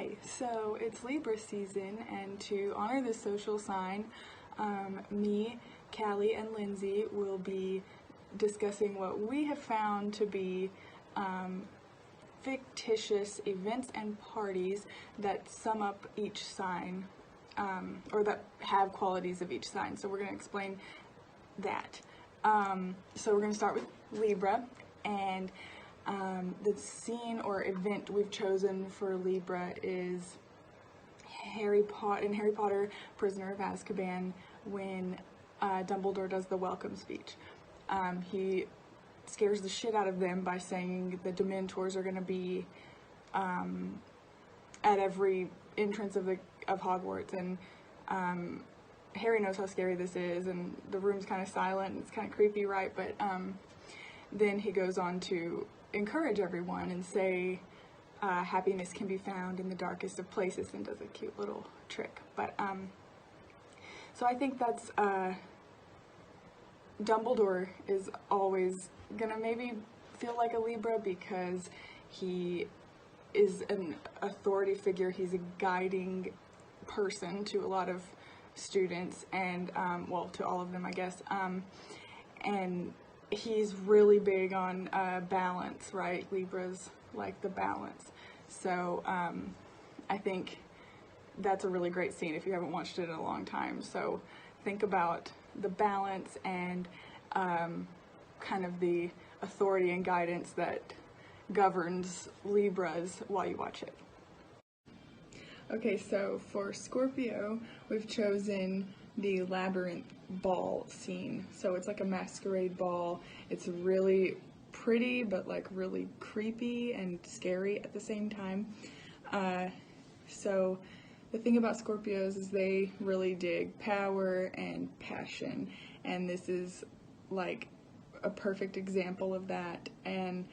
Hi, so it's Libra season, and to honor the social sign, me, Hayley, and Lyndsay will be discussing what we have found to be fictitious events and parties that sum up each sign, or that have qualities of each sign. So we're going to explain that. So we're going to start with Libra, and the scene or event we've chosen for Libra is in Harry Potter, Prisoner of Azkaban, when Dumbledore does the welcome speech. He scares the shit out of them by saying the Dementors are going to be at every entrance of Hogwarts, and Harry knows how scary this is, and the room's kind of silent, and it's kind of creepy, right? But then he goes on to encourage everyone and say happiness can be found in the darkest of places, and does a cute little trick. But so I think that's Dumbledore is always gonna maybe feel like a Libra because he is an authority figure. He's a guiding person to a lot of students, and well, to all of them, I guess, and he's really big on balance, right? Libra's like the balance. So I think that's a really great scene if you haven't watched it in a long time. So think about the balance and kind of the authority and guidance that governs Libras while you watch it. Okay, so for Scorpio, we've chosen the labyrinth ball scene. So it's like a masquerade ball. It's really pretty, but like really creepy and scary at the same time. So the thing about Scorpios is they really dig power and passion, and this is like a perfect example of that. And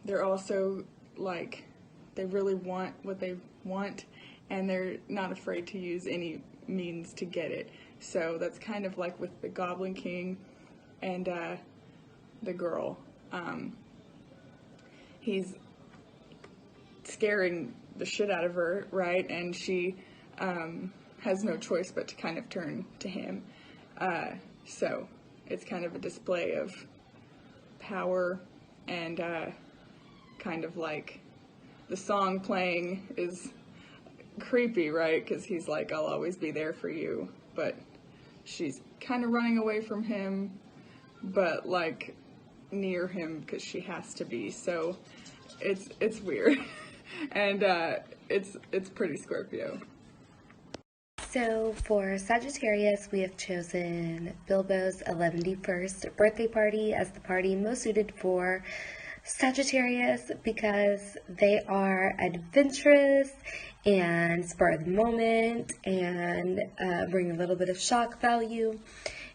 they're also like, they really want what they want, and they're not afraid to use any means to get it. So that's kind of like with the Goblin King and the girl. He's scaring the shit out of her, right? And she has no choice but to kind of turn to him. So it's kind of a display of power, and kind of like the song playing is creepy, right? Because he's like, I'll always be there for you, but she's kind of running away from him, but like near him because she has to be. So it's weird. And it's pretty Scorpio. So for Sagittarius, we have chosen Bilbo's 111st birthday party as the party most suited for Sagittarius because they are adventurous and spur of the moment and bring a little bit of shock value.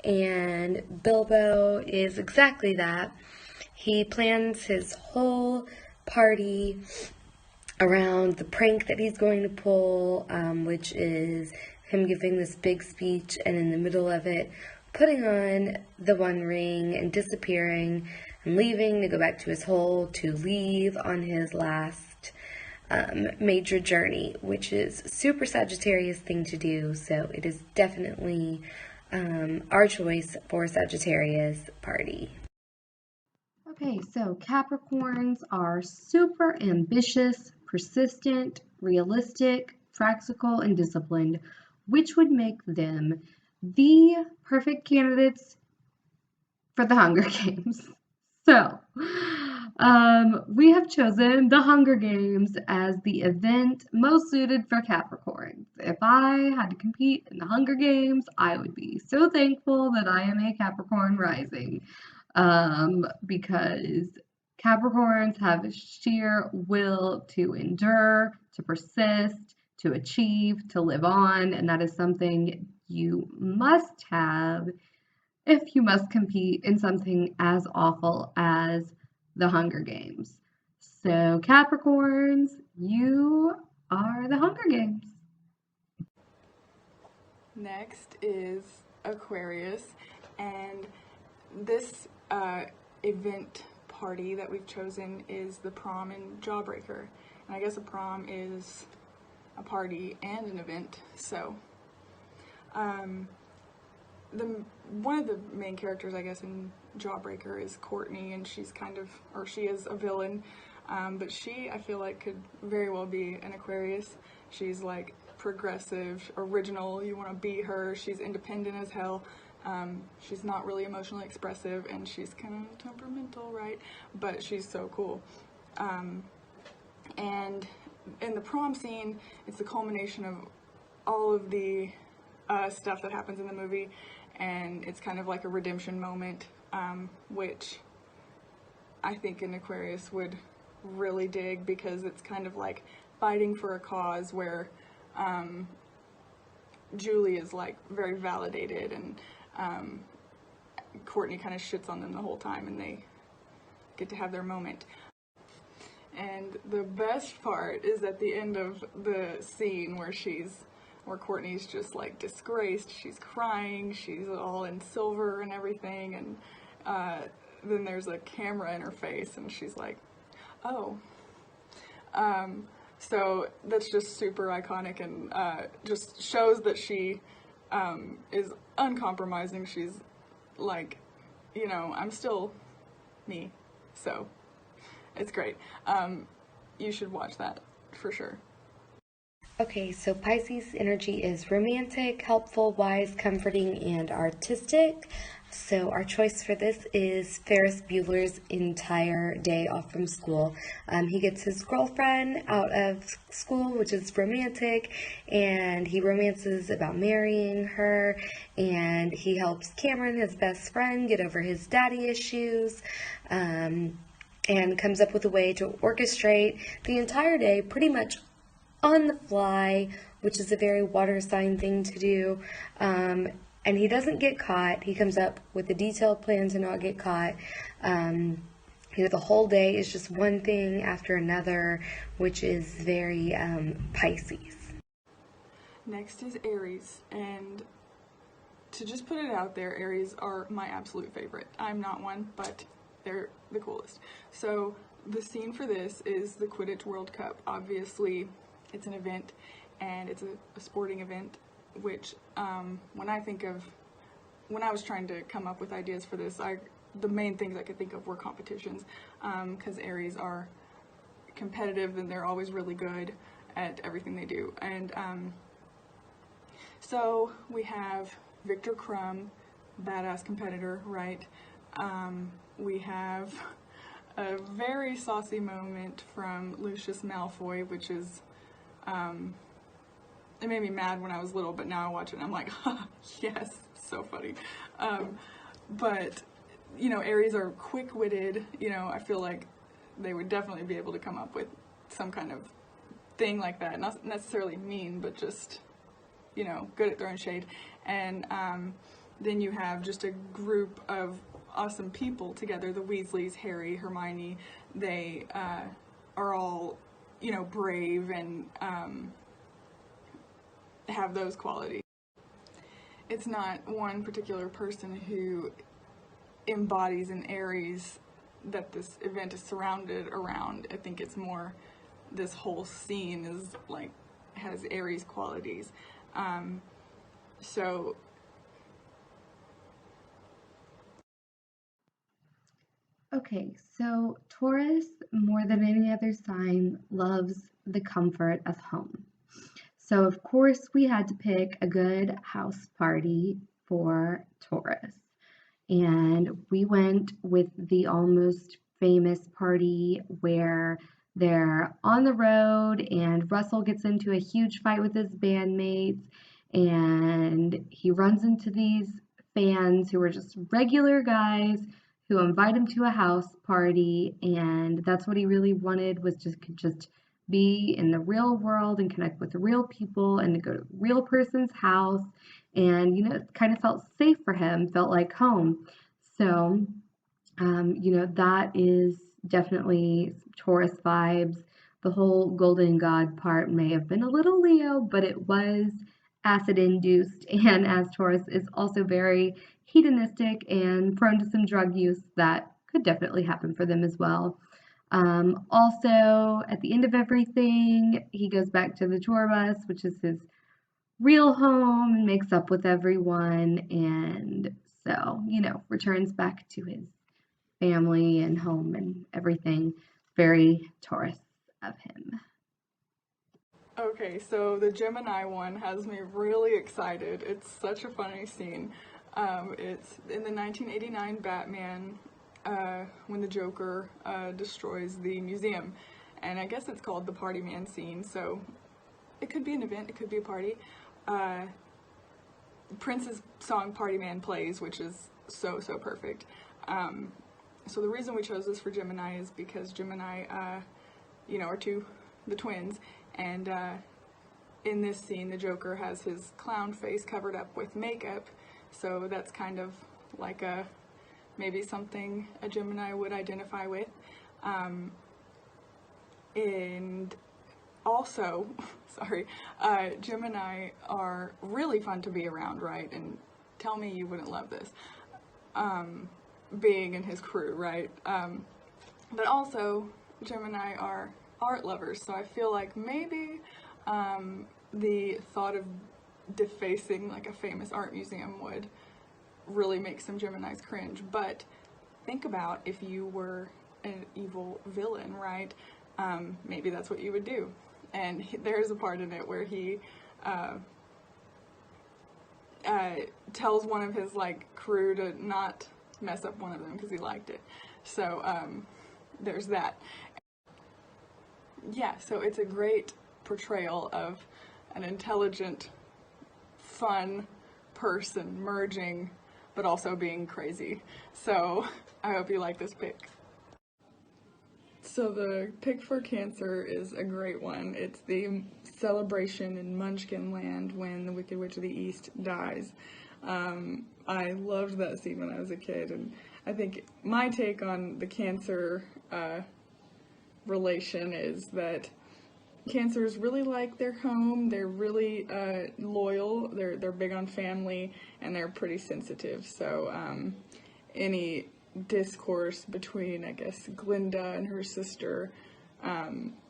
And Bilbo is exactly that. He plans his whole party around the prank that he's going to pull, which is him giving this big speech, and in the middle of it, putting on the One Ring and disappearing and leaving to go back to his hole to leave on his last major journey, which is super Sagittarius thing to do. So it is definitely our choice for Sagittarius party. Okay, so Capricorns are super ambitious, persistent, realistic, practical, and disciplined, which would make them the perfect candidates for the Hunger Games. So, we have chosen the Hunger Games as the event most suited for Capricorns. If I had to compete in the Hunger Games, I would be so thankful that I am a Capricorn rising, because Capricorns have a sheer will to endure, to persist, to achieve, to live on, and that is something you must have if you must compete in something as awful as the Hunger Games. So Capricorns, you are the Hunger Games. Next is Aquarius, and this event party that we've chosen is the prom and Jawbreaker. And I guess a prom is a party and an event. So one of the main characters, I guess, in Jawbreaker is Courtney, and she is a villain, but I feel like could very well be an Aquarius. She's like progressive, original, you want to be her, she's independent as hell, she's not really emotionally expressive, and she's kind of temperamental, right? But she's so cool. And in the prom scene, it's the culmination of all of the stuff that happens in the movie, and it's kind of like a redemption moment, which I think an Aquarius would really dig, because it's kind of like fighting for a cause where Julie is like very validated, and Courtney kind of shits on them the whole time, and they get to have their moment. And the best part is at the end of the scene where Courtney's just like disgraced, she's crying, she's all in silver and everything, and then there's a camera in her face, and she's like, oh. So that's just super iconic, and just shows that she is uncompromising. She's like, I'm still me. So it's great. You should watch that for sure. Okay, so Pisces energy is romantic, helpful, wise, comforting, and artistic. So our choice for this is Ferris Bueller's entire day off from school. He gets his girlfriend out of school, which is romantic, and he romances about marrying her, and he helps Cameron, his best friend, get over his daddy issues, and comes up with a way to orchestrate the entire day pretty much on the fly, which is a very water sign thing to do. And he doesn't get caught. He comes up with a detailed plan to not get caught. The whole day is just one thing after another, which is very Pisces. Next is Aries, and to just put it out there, Aries are my absolute favorite. I'm not one, but they're the coolest. So the scene for this is the Quidditch World Cup. Obviously, it's an event, and it's a sporting event, which when I was trying to come up with ideas for this, the main things I could think of were competitions, because Aries are competitive, and they're always really good at everything they do. And so we have Victor Crumb, badass competitor, right? We have a very saucy moment from Lucius Malfoy, which is it made me mad when I was little, but now I watch it and I'm like, yes, so funny. But, Aries are quick-witted. I feel like they would definitely be able to come up with some kind of thing like that. Not necessarily mean, but just, good at throwing shade. And then you have just a group of awesome people together, the Weasleys, Harry, Hermione. They are all, brave and have those qualities. It's not one particular person who embodies an Aries that this event is surrounded around. I think it's more this whole scene is like has Aries qualities. So Okay, so Taurus, more than any other sign, loves the comfort of home. So, of course, we had to pick a good house party for Taurus. And we went with the Almost Famous party where they're on the road and Russell gets into a huge fight with his bandmates, and he runs into these fans who are just regular guys who invite him to a house party, and that's what he really wanted, was just be in the real world and connect with real people and to go to a real person's house. And it kind of felt safe for him, felt like home. So that is definitely Taurus vibes. The whole golden god part may have been a little Leo, but it was acid induced, and as Taurus is also very hedonistic and prone to some drug use, that could definitely happen for them as well. Also, at the end of everything, he goes back to the tour bus, which is his real home, and makes up with everyone, and so, returns back to his family and home and everything. Very Taurus of him. Okay, so the Gemini one has me really excited. It's such a funny scene. It's in the 1989 Batman when the Joker destroys the museum. And I guess it's called the Party Man scene, so it could be an event, it could be a party. Prince's song Party Man plays, which is so perfect. So the reason we chose this for Gemini is because Gemini, are the twins, and in this scene the Joker has his clown face covered up with makeup, so that's kind of like maybe something a Gemini would identify with. And also, Gemini are really fun to be around, right? And tell me you wouldn't love this. Being in his crew, right? But also, Gemini are art lovers, so I feel like maybe the thought of defacing like a famous art museum would really make some Geminis cringe. But think about if you were an evil villain, right? Maybe that's what you would do. And there's a part in it where he tells one of his crew to not mess up one of them because he liked it. So there's that. Yeah, so it's a great portrayal of an intelligent, fun person merging, but also being crazy. So I hope you like this pick. So the pick for Cancer is a great one. It's the celebration in Munchkin Land when the Wicked Witch of the East dies. I loved that scene when I was a kid, and I think my take on the Cancer relation is that Cancers really like their home. They're really loyal. They're big on family, and they're pretty sensitive. So any discourse between, I guess, Glinda and her sister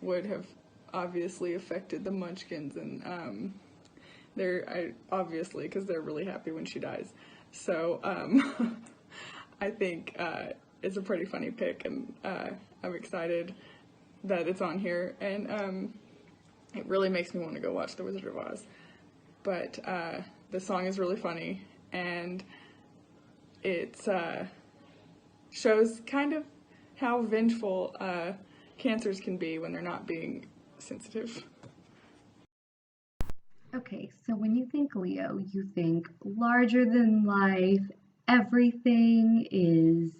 would have obviously affected the Munchkins, and obviously because they're really happy when she dies. So I think it's a pretty funny pick, and I'm excited that it's on here, and it really makes me want to go watch The Wizard of Oz. But the song is really funny, and it's shows kind of how vengeful Cancers can be when they're not being sensitive. Okay, so when you think Leo, you think larger than life, everything is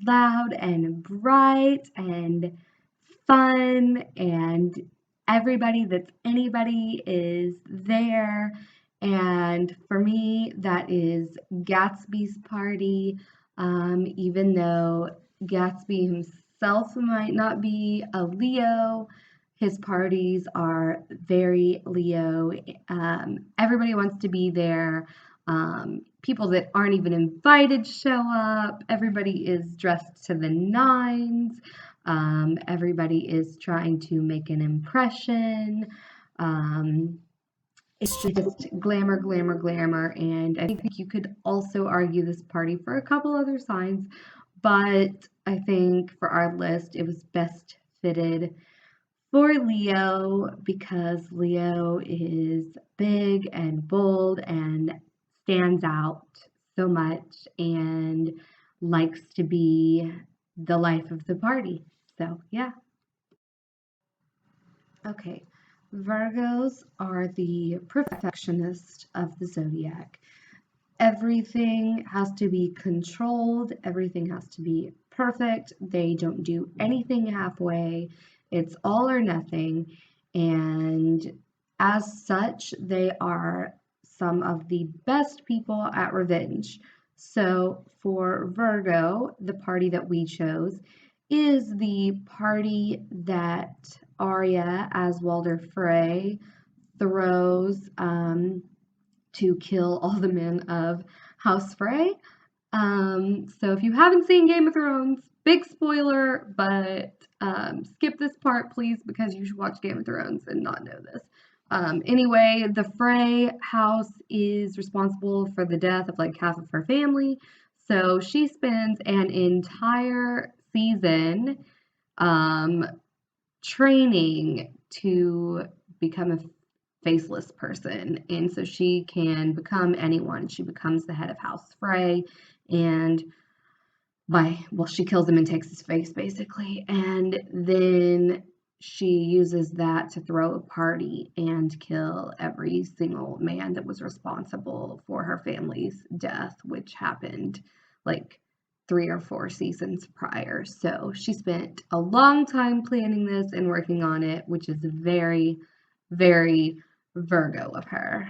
loud and bright and fun, and everybody that's anybody is there. And for me, that is Gatsby's party. Even though Gatsby himself might not be a Leo, his parties are very Leo. Everybody wants to be there. People that aren't even invited show up. Everybody is dressed to the nines. Everybody is trying to make an impression. It's just glamour, glamour, glamour. And I think you could also argue this party for a couple other signs, but I think for our list, it was best fitted for Leo because Leo is big and bold and stands out so much and likes to be the life of the party. So, yeah. Okay. Virgos are the perfectionist of the zodiac. Everything has to be controlled, everything has to be perfect. They don't do anything halfway. It's all or nothing. And as such, they are some of the best people at revenge. So for Virgo, the party that we chose is the party that Arya, as Walder Frey, throws to kill all the men of House Frey. So if you haven't seen Game of Thrones, big spoiler, but skip this part, please, because you should watch Game of Thrones and not know this. Anyway, the Frey house is responsible for the death of like half of her family. So she spends an entire season training to become a faceless person. And so she can become anyone. She becomes the head of House Frey, and she kills him and takes his face basically. And then she uses that to throw a party and kill every single man that was responsible for her family's death, which happened like 3 or 4 seasons prior. So she spent a long time planning this and working on it, which is very, very Virgo of her.